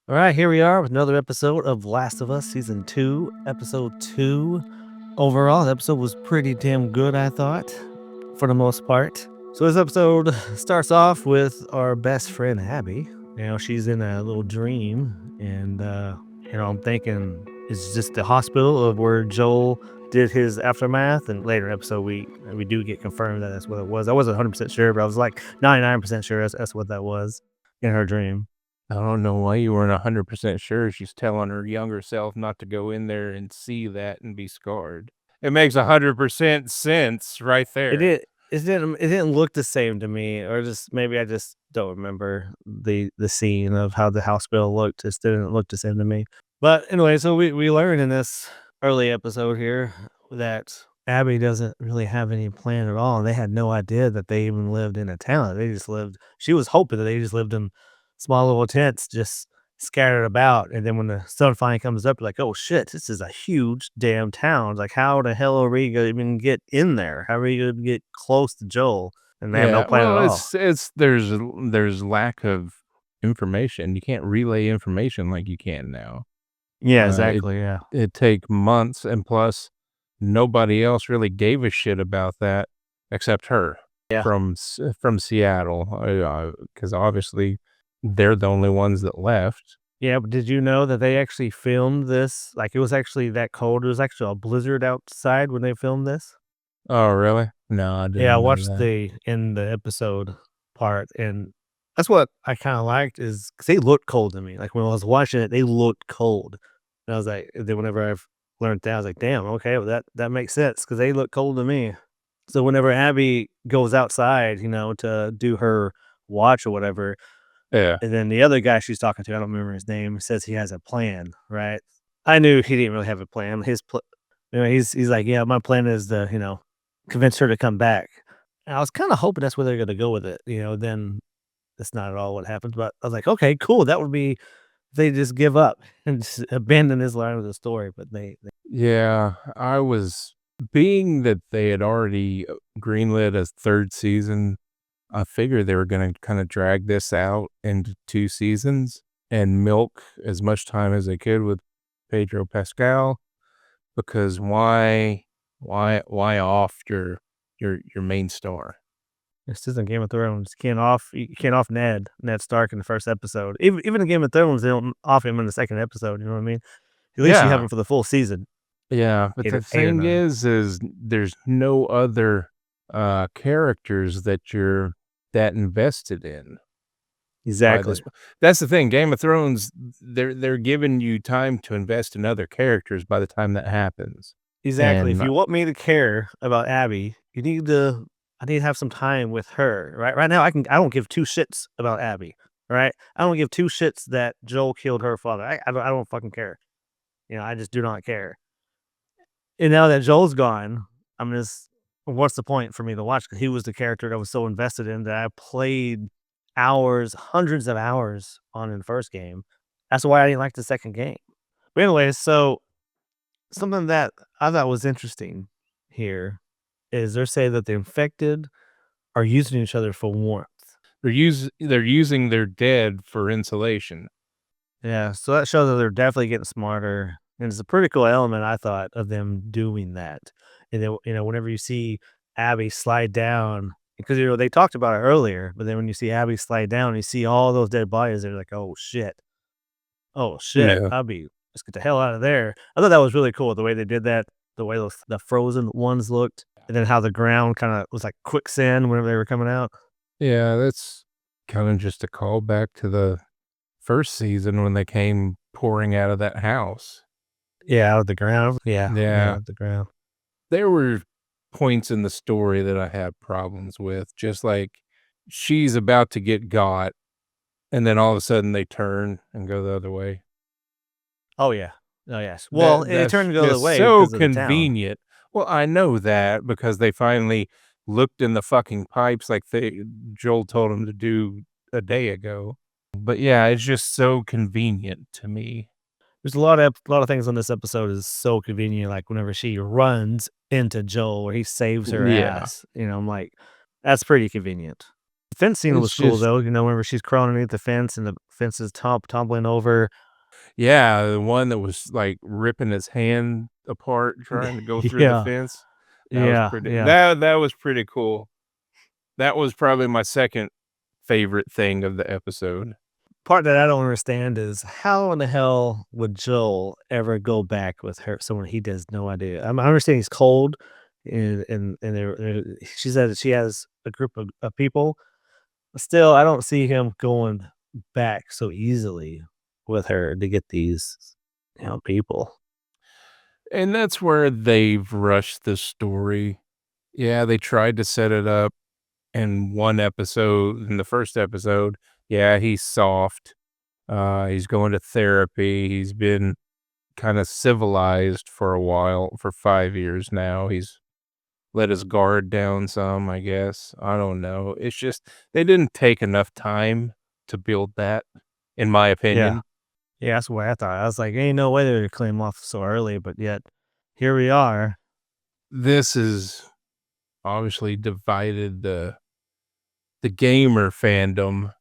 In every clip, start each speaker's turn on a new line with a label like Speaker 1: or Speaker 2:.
Speaker 1: All right, here we are with another episode of Last of Us Season 2, Episode 2. Overall, the episode was pretty damn good, I thought, for the most part. So this episode starts off with our best friend, Abby. She's in a little dream, and, I'm thinking it's just the hospital of where Joel did his aftermath, and later in the episode, we do get confirmed that that's what it was. I wasn't 100% sure, but I was like 99% sure that's what that was in her dream.
Speaker 2: I don't know why you weren't 100% sure. She's telling her younger self not to go in there and see that and be scarred. It makes 100% sense right
Speaker 1: It
Speaker 2: there.
Speaker 1: did it didn't look the same to me, or just maybe I just don't remember the scene of how the hospital looked. It didn't look the same to me. But anyway, so we learned in this early episode here that Abby doesn't really have any plan at all, and they had no idea that they even lived in a town. They just lived She was hoping that they just lived in small little tents just scattered about, and then when the sun finally comes up, like, "Oh shit, this is a huge damn town." Like, how the hell are we gonna even get in there? How are we gonna get close to Joel? And they have no
Speaker 2: Yeah,
Speaker 1: plan at
Speaker 2: well,
Speaker 1: all.
Speaker 2: there's lack of information. You can't relay information like you can now.
Speaker 1: Yeah,
Speaker 2: Uh, it
Speaker 1: exactly, yeah.
Speaker 2: it take months, and plus nobody else really gave a shit about that except her
Speaker 1: Yeah.
Speaker 2: from Seattle. Because obviously they're the only ones that left.
Speaker 1: Yeah, but did you know that they actually filmed this? Like, it was actually that cold. It was actually a blizzard outside when they filmed this.
Speaker 2: Oh, really? No, I
Speaker 1: Yeah, I
Speaker 2: didn't know
Speaker 1: watched
Speaker 2: that.
Speaker 1: the episode part, and that's what I kinda liked is 'cause they looked cold to me. Like, when I was watching it, they looked cold. And I was like, then whenever I've learned that, I was like, "Damn, okay, well, that makes sense because they look cold to me." So whenever Abby goes outside, to do her watch or whatever,
Speaker 2: Yeah.
Speaker 1: and then the other guy she's talking to, I don't remember his name, says he has a plan, right? I knew he didn't really have a plan. He's like, "Yeah, my plan is to, convince her to come back." And I was kinda hoping that's where they're gonna go with it, then that's not at all what happens, but I was like, "Okay, cool." That would be they just give up and just abandon this line of the story, but they
Speaker 2: Yeah, I was being that they had already, greenlit a 3rd season, I figured they were gonna kinda drag this out into 2 seasons and milk as much time as they could with Pedro Pascal, because why off your main star?
Speaker 1: this isn't Game of Thrones. You can't off Ned Stark in the first episode. Even in Game of Thrones, they don't off him in the second episode, you know what I mean? At least you have
Speaker 2: Yeah.
Speaker 1: him for the full season,
Speaker 2: Yeah, but
Speaker 1: 8 or 9.
Speaker 2: is there's no other, characters that you're that invested in by this
Speaker 1: Exactly.
Speaker 2: that's the thing, Game of Thrones, they're giving you time to invest in other characters by the time that happens,
Speaker 1: Exactly. If
Speaker 2: and
Speaker 1: you want me to care about Abby, I need to have some time with her, right? Right now, I don't give 2 shits about Abby, right? I don't give 2 shits that Joel killed her father. I don't fucking care. I just do not care. And now that Joel's gone, I'm just what's the point for me to watch? 'Cause he was the character that I was so invested in that I played hours, hundreds of hours on in the first game. That's why I didn't like the second game. But anyways, so something that I thought was interesting here is they're saying that the infected are using each other for warmth.
Speaker 2: they're using their dead for insulation.
Speaker 1: Yeah, so that shows that they're definitely getting smarter, and it's a pretty cool element, I thought, of them doing that. And then, whenever you see Abby slide down, because they talked about it earlier, but then when you see Abby slide down, you see all those dead bodies. They're like, oh shit,
Speaker 2: Yeah.
Speaker 1: Abby, let's get the hell out of there. I thought that was really cool the way they did that, the way the frozen ones looked, and then how the ground kind of was like quicksand whenever they were coming out.
Speaker 2: Yeah, that's kinda just a callback to the 1st season when they came pouring out of that house.
Speaker 1: Yeah, out of the ground. Yeah,
Speaker 2: Yeah.
Speaker 1: out of the ground.
Speaker 2: There were points in the story that I had problems with, just like she's about to get got, and then all of a sudden they turn and go the other way.
Speaker 1: Oh yeah. Oh yes. Well, it turned
Speaker 2: That's
Speaker 1: to go the other
Speaker 2: just
Speaker 1: way
Speaker 2: so
Speaker 1: because of the town.
Speaker 2: convenient. Well, I know that because they finally looked in the fucking pipes like Joel told him to do a day ago. But yeah, it's just so convenient to me.
Speaker 1: There's a lot of things on this episode is so convenient. Like whenever she runs into Joel, or he saves her
Speaker 2: Yeah.
Speaker 1: ass. I'm like, that's pretty convenient. The fence scene
Speaker 2: It's
Speaker 1: was cool
Speaker 2: just
Speaker 1: though, whenever she's crawling underneath the fence and the fence is tumbling over.
Speaker 2: yeah, the one that was, like, ripping his hand apart trying to go through the
Speaker 1: Yeah,
Speaker 2: fence, that was
Speaker 1: yeah,
Speaker 2: pretty
Speaker 1: yeah.
Speaker 2: that was pretty cool. That was probably my 2nd favorite thing of the episode.
Speaker 1: Part that I don't understand is how in the hell would Joel ever go back with her someone he does no idea? I understand he's cold, and she said that she has a group of people, but still, I don't see him going back so easily with her to get these, people.
Speaker 2: And that's where they've rushed the story. Yeah, they tried to set it up in one episode in the 1st episode. Yeah, he's soft, he's going to therapy, he's been kinda civilized for a while, for 5 years now, he's let his guard down some, I guess, I don't know, it's just they didn't take enough time to build that, in my
Speaker 1: Yeah.
Speaker 2: opinion.
Speaker 1: Yeah, that's what I thought. I was like, "Ain't no way they're claim off so early," but yet here we are.
Speaker 2: This is obviously divided the gamer fandom,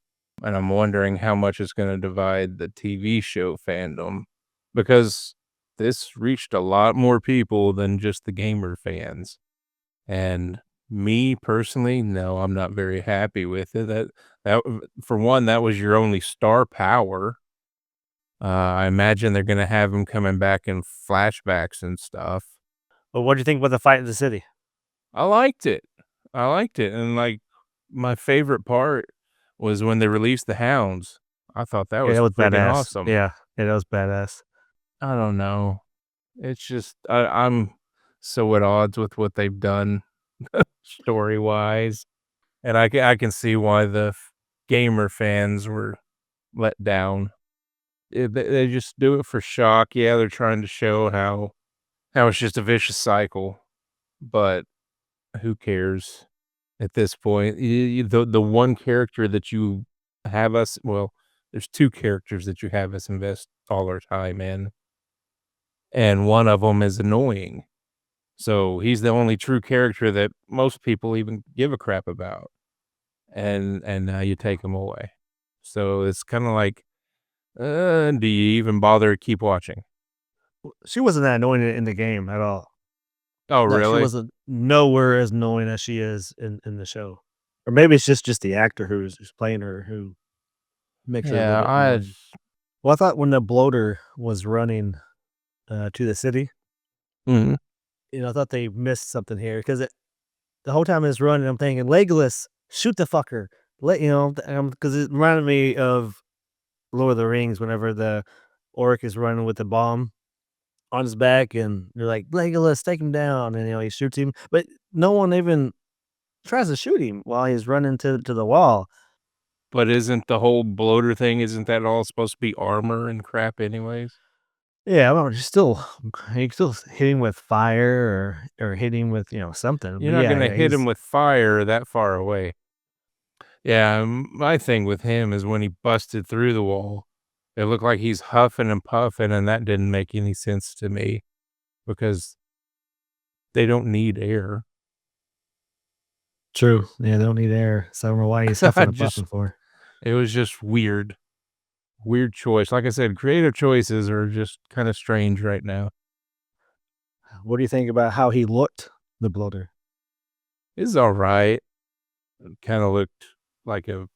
Speaker 2: and I'm wondering how much it's gonna divide the TV show fandom, because this reached a lot more people than just the gamer fans, and me personally, no, I'm not very happy with it. That for one, that was your only star power. I imagine they're gonna have him coming back in flashbacks and stuff.
Speaker 1: But what do you think about the fight in the city?
Speaker 2: I liked it. I liked it, and, like, my favorite part was when they released the hounds. I thought that
Speaker 1: Yeah,
Speaker 2: was
Speaker 1: that was
Speaker 2: friggin'
Speaker 1: badass.
Speaker 2: awesome.
Speaker 1: Yeah, that was badass.
Speaker 2: I don't know. It's just I'm so at odds with what they've done story-wise, and I can see why the gamer fans were let down. They just do it for shock. Yeah, they're trying to show how it's just a vicious cycle, but who cares? At this point, the one character that you have us well, there's 2 characters that you have us invest all our time in, and one of them is annoying. So, he's the only true character that most people even give a crap about, and now you take him away. So, it's kinda like, do you even bother to keep watching?
Speaker 1: She wasn't that annoying in the game at all.
Speaker 2: Oh,
Speaker 1: No, she
Speaker 2: really?
Speaker 1: wasn't nowhere as annoying as she is in the show. Or maybe it's just the actor who's playing her who makes her a little
Speaker 2: Yeah,
Speaker 1: bit
Speaker 2: I
Speaker 1: annoying. Well, I thought when the bloater was running, to the city,
Speaker 2: mhm.
Speaker 1: I thought they missed something here because the whole time it's running, I'm thinking, "Legolas, shoot the fucker." Because it reminded me of Lord of the Rings whenever the orc is running with the bomb on his back, and they're like, "Legolas, take him down," and, he shoots him, but no one even tries to shoot him while he's running to the wall.
Speaker 2: But isn't the whole bloater thing, isn't that all supposed to be armor and crap anyways?
Speaker 1: Yeah, well, you can still hit him with fire or hit him with, something,
Speaker 2: You're
Speaker 1: but
Speaker 2: not
Speaker 1: yeah,
Speaker 2: gonna
Speaker 1: yeah,
Speaker 2: hit him
Speaker 1: he's
Speaker 2: with fire that far away. Yeah, my thing with him is when he busted through the wall, it looked like he's huffing and puffing, and that didn't make any sense to me because they don't need air.
Speaker 1: true. Yeah, they don't need air, so I don't know why he's
Speaker 2: I
Speaker 1: huffing and
Speaker 2: just
Speaker 1: puffing for.
Speaker 2: it was just weird. Weird choice. Like I said, creative choices are just kinda strange right now.
Speaker 1: What do you think about how he looked, the bloater?
Speaker 2: It's alright. Kinda looked like a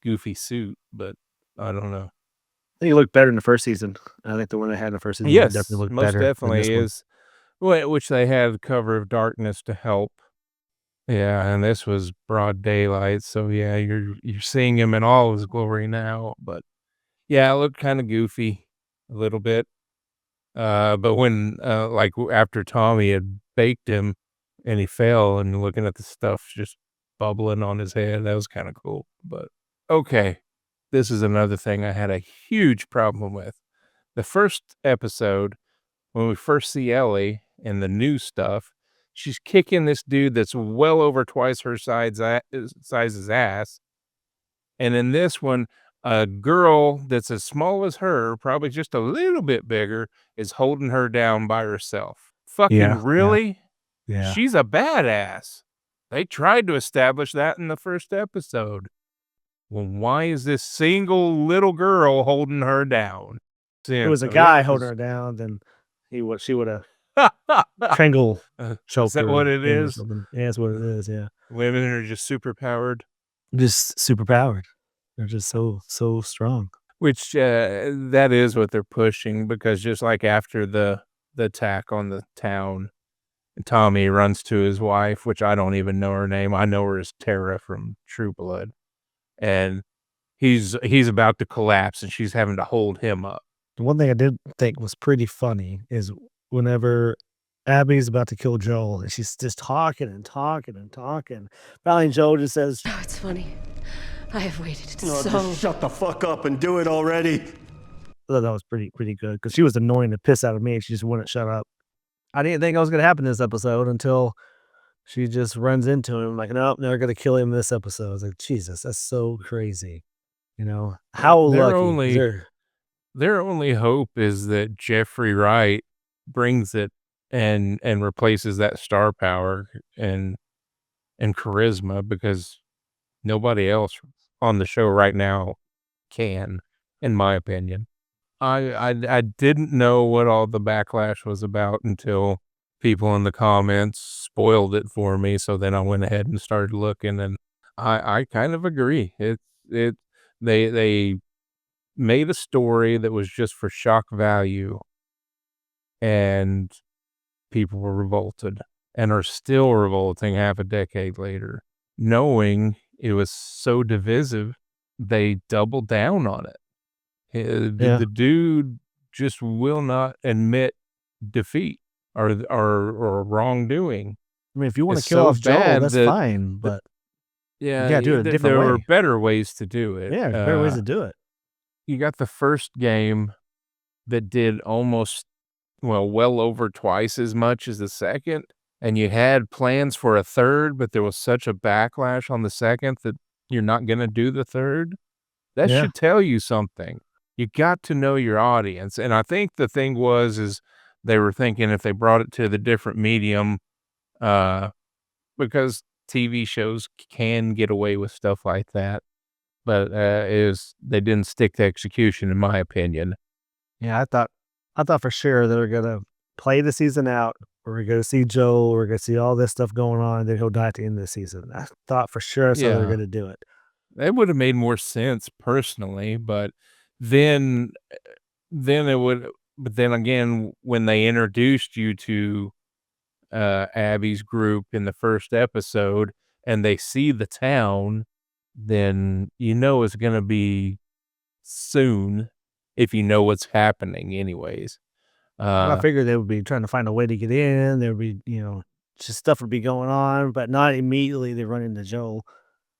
Speaker 2: goofy suit, but I don't know.
Speaker 1: I think he looked better in the first season. I think the one they had in the first season definitely
Speaker 2: Yes,
Speaker 1: looked
Speaker 2: most
Speaker 1: better than this
Speaker 2: definitely
Speaker 1: one.
Speaker 2: is. Which they had Cover of Darkness to help. Yeah, and this was broad daylight, so yeah, you're seeing him in all his glory now, but yeah, it looked kinda goofy a little bit, but when, like, after Tommy had baked him and he fell and looking at the stuff just bubbling on his head, that was kinda cool, but okay, this is another thing I had a huge problem with. The first episode, when we first see Ellie in the new stuff, she's kicking this dude that's well over twice her size's ass, and in this one, a girl that's as small as her, probably just a little bit bigger, is holding her down by herself. Fucking
Speaker 1: Yeah, yeah,
Speaker 2: really?
Speaker 1: yeah.
Speaker 2: She's a badass. They tried to establish that in the first episode. Well, why is this single little girl holding her down?
Speaker 1: It was a
Speaker 2: Oh, yeah,
Speaker 1: guy holding
Speaker 2: 'cause
Speaker 1: her down, then she would have strangle
Speaker 2: is
Speaker 1: choked
Speaker 2: that what
Speaker 1: her
Speaker 2: it
Speaker 1: him or
Speaker 2: is?
Speaker 1: something. Yeah, that's what it is, yeah.
Speaker 2: Women are just super powered,
Speaker 1: Just super powered. They're just so strong.
Speaker 2: which, that is what they're pushing because just like after the attack on the town, Tommy runs to his wife, which I don't even know her name. I know her as Tara from True Blood, and he's about to collapse, and she's having to hold him up.
Speaker 1: The one thing I did think was pretty funny is whenever Abby's about to kill Joel, and she's just talking and talking and talking. Finally, Joel just says,
Speaker 3: Oh, it's funny. I have waited
Speaker 4: Oh,
Speaker 3: so.
Speaker 4: just shut the fuck up and do it already.
Speaker 1: I thought that was pretty good because she was annoying the piss out of me and she just wouldn't shut up. I didn't think it was going to happen this episode until she just runs into him like, nope, they're going to kill him this episode. I was like, Jesus, that's so crazy. You know, how
Speaker 2: Their
Speaker 1: lucky.
Speaker 2: only
Speaker 1: They're,
Speaker 2: their only hope is that Jeffrey Wright brings it and replaces that star power and charisma because nobody else on the show right now can, in my opinion. I didn't know what all the backlash was about until people in the comments spoiled it for me, so then I went ahead and started looking, and I kind of agree. They made a story that was just for shock value, and people were revolted and are still revolting half a decade later. Knowing it was so divisive, they doubled down on it.
Speaker 1: yeah.
Speaker 2: The dude just will not admit defeat or wrongdoing.
Speaker 1: I mean, if you want to
Speaker 2: It's
Speaker 1: kill
Speaker 2: so
Speaker 1: off Joel,
Speaker 2: bad
Speaker 1: that's
Speaker 2: that
Speaker 1: fine,
Speaker 2: th
Speaker 1: but you
Speaker 2: yeah,
Speaker 1: got to do it a different
Speaker 2: there were
Speaker 1: way.
Speaker 2: better ways to do it.
Speaker 1: Yeah, there's better ways to do it.
Speaker 2: You got the first game that did almost well over twice as much as the second, and you had plans for a third, but there was such a backlash on the second that you're not gonna do the third. That
Speaker 1: Yeah.
Speaker 2: should tell you something. You got to know your audience, and I think the thing is they were thinking if they brought it to the different medium, uh, because TV shows can get away with stuff like that, but, is they didn't stick to execution in my opinion.
Speaker 1: Yeah, I thought for sure they were gonna play the season out. We're gonna see Joel. We're gonna see all this stuff going on. Then he'll die at the end of the season. I thought for sure so they're
Speaker 2: Yeah.
Speaker 1: gonna do it.
Speaker 2: It would have made more sense personally, but then then it would but then again, when they introduced you to, Abby's group in the first episode and they see the town, then you know it's gonna be soon if you know what's happening anyways.
Speaker 1: Well, I
Speaker 2: Uh,
Speaker 1: figured they would be trying to find a way to get in. There would be, just stuff would be going on, but not immediately they run into Joel.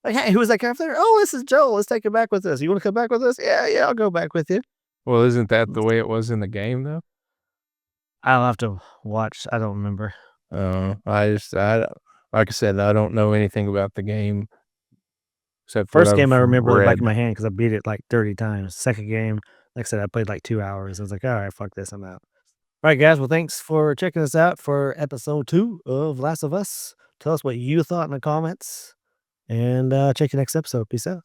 Speaker 1: Like, hey, who's that guy up there? Oh, this is Joel. Let's take him back with us. You want to come back with us? Yeah, yeah, I'll go back with you.
Speaker 2: well, isn't that the way it was in the game though?
Speaker 1: I'll have to watch. I don't remember.
Speaker 2: I like I said, I don't know anything about the game except what
Speaker 1: First game I
Speaker 2: I've
Speaker 1: remember like back
Speaker 2: read.
Speaker 1: in my hand because I beat it like 30 times. Second game, like I said, I played like 2 hours. I was like, all right, fuck this, I'm out. All right, guys. Well, thanks for checking us out for episode 2 of Last of Us. Tell us what you thought in the comments and check you next episode. Peace out.